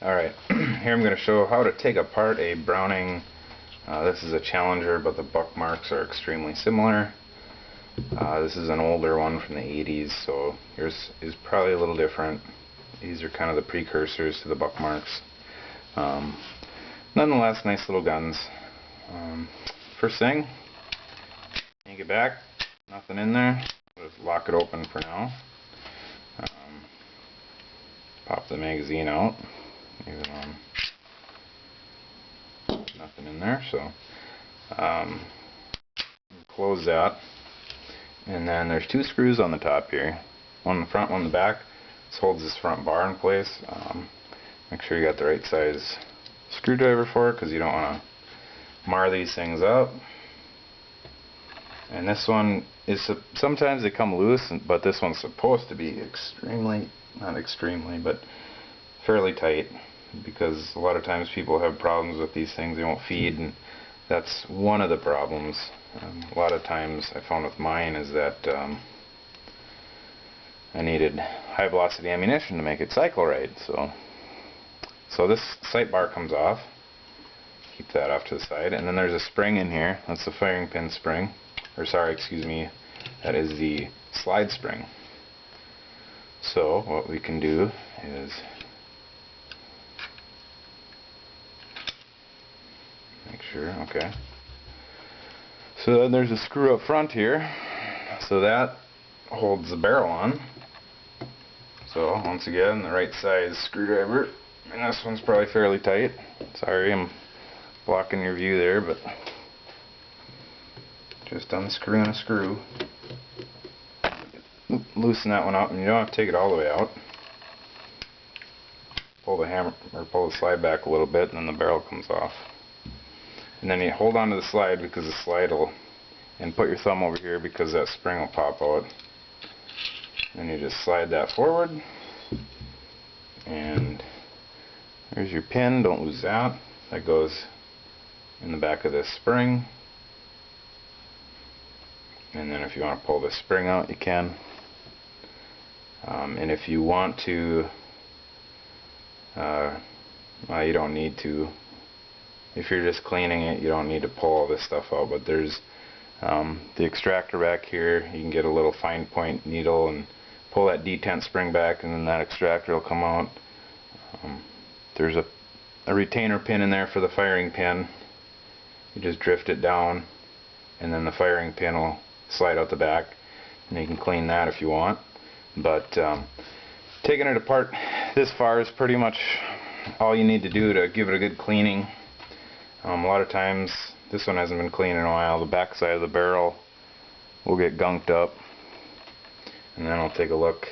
Alright, here I'm going to show how to take apart a Browning. This is a Challenger, but the Buckmarks are extremely similar. This is an older one from the 80s, so yours is probably a little different. These are kind of the precursors to the Buckmarks. Nonetheless, nice little guns. First thing, yank it back, nothing in there. Just lock it open for now. Pop the magazine out. Even nothing in there, so close that. And then there's two screws on the top here, one in the front, one in the back. This holds this front bar in place. Make sure you got the right size screwdriver for it, because you don't want to mar these things up. And this one is, sometimes they come loose, but this one's supposed to be not extremely, but fairly tight, because a lot of times people have problems with these things. They won't feed, and that's one of the problems. A lot of times I found with mine is that I needed high velocity ammunition to make it cycle right. So this sight bar comes off. Keep that off to the side, and then there's a spring in here. That's the firing pin spring, or sorry, excuse me, that is the slide spring. So what we can do is make sure, okay. So then there's a screw up front here, so that holds the barrel on. So once again, the right size screwdriver, and this one's probably fairly tight. Sorry, I'm blocking your view there, but just unscrewing a screw. Loosen that one out, and you don't have to take it all the way out. Pull the hammer, or pull the slide back a little bit, and then the barrel comes off. And then you hold on to the slide, because the slide will, and put your thumb over here because that spring will pop out. And you just slide that forward, and there's your pin. Don't lose that. That goes in the back of this spring. And then if you want to pull this spring out, you can. And if you want to, well, you don't need to. If you're just cleaning it, you don't need to pull all this stuff out. But there's the extractor back here. You can get a little fine point needle and pull that detent spring back, and then that extractor will come out. There's a retainer pin in there for the firing pin. You just drift it down, and then the firing pin will slide out the back, and you can clean that if you want. But taking it apart this far is pretty much all you need to do to give it a good cleaning. A lot of times, this one hasn't been cleaned in a while. The back side of the barrel will get gunked up, and then I'll take a look.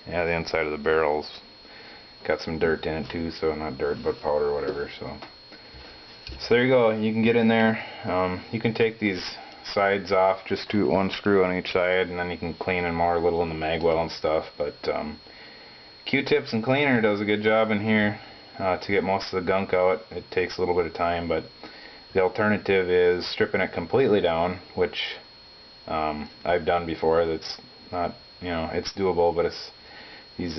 Yeah, the inside of the barrel's got some dirt in it too, so not dirt but powder or whatever. So there you go. You can get in there. You can take these sides off, just do one screw on each side, and then you can clean them more a little in the mag well and stuff. But Q-tips and cleaner does a good job in here to get most of the gunk out. It takes a little bit of time, but the alternative is stripping it completely down, which I've done before. That's not, it's doable, but it's these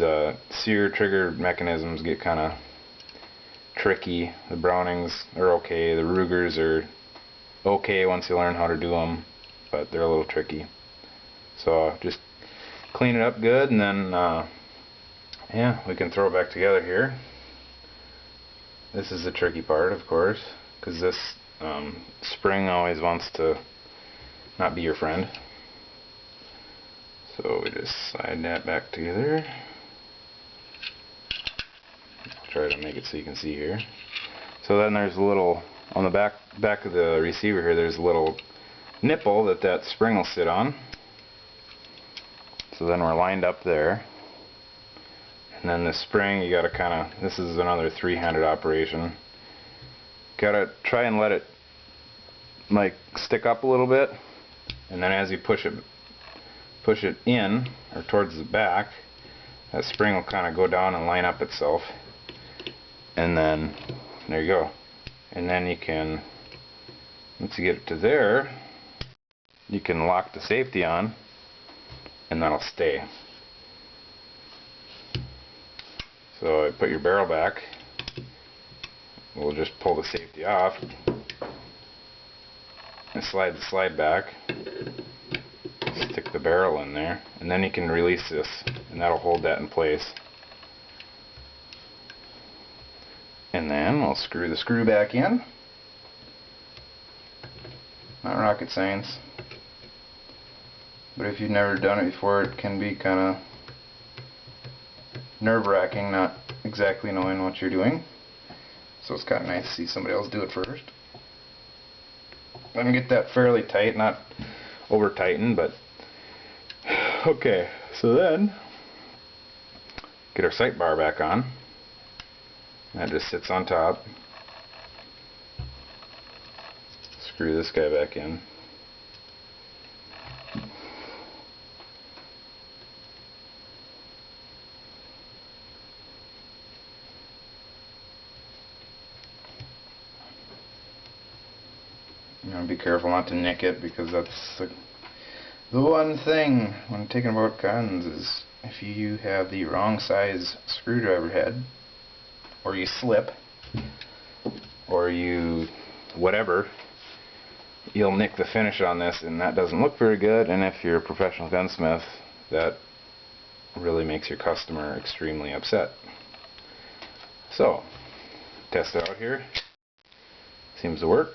sear trigger mechanisms get kind of tricky. The Brownings are okay, the Rugers are okay once you learn how to do them, but they're a little tricky. So just clean it up good, and then yeah, we can throw it back together here. This is the tricky part, of course, because this spring always wants to not be your friend. So we just slide that back together. I'll try to make it so you can see here. So then there's a little, on the back of the receiver here, there's a little nipple that spring will sit on. So then we're lined up there. And then the spring, you gotta kinda, this is another three-handed operation. Gotta try and let it like stick up a little bit, and then as you push it in, or towards the back, that spring will kinda go down and line up itself. And then, there you go. And then you can, once you get it to there, you can lock the safety on, and that'll stay. So I put your barrel back, we'll just pull the safety off and slide the slide back, stick the barrel in there, and then you can release this, and that'll hold that in place. And then we'll screw the screw back in. Not rocket science, but if you've never done it before, it can be kind of nerve-wracking not exactly knowing what you're doing. So it's kind of nice to see somebody else do it first. Let me get that fairly tight, not over tightened, but okay. So then get our sight bar back on. That just sits on top. Screw this guy back in. You know, be careful not to nick it, because that's the one thing when taking apart guns is if you have the wrong size screwdriver head, or you slip, or you whatever, you'll nick the finish on this, and that doesn't look very good. And if you're a professional gunsmith, that really makes your customer extremely upset. So test it out here. Seems to work.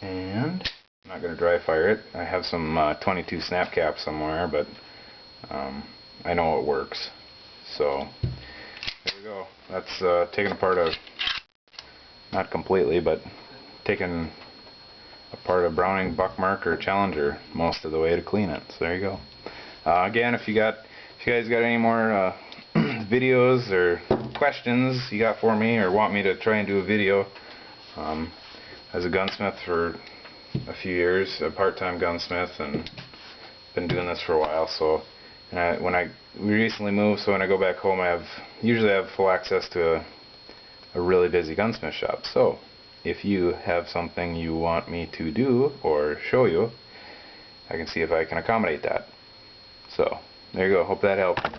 And I'm not going to dry fire it. I have some 22 snap caps somewhere, but I know it works. So there we go. That's taken apart not completely, but taken apart a Browning, Buckmark, or Challenger most of the way to clean it. So there you go. Again, if you guys got any more videos or questions you got for me, or want me to try and do a video, as a gunsmith for a few years, a part-time gunsmith, and been doing this for a while. So we recently moved, so when I go back home, I usually have full access to a really busy gunsmith shop. So if you have something you want me to do or show you, I can see if I can accommodate that. So there you go. Hope that helped.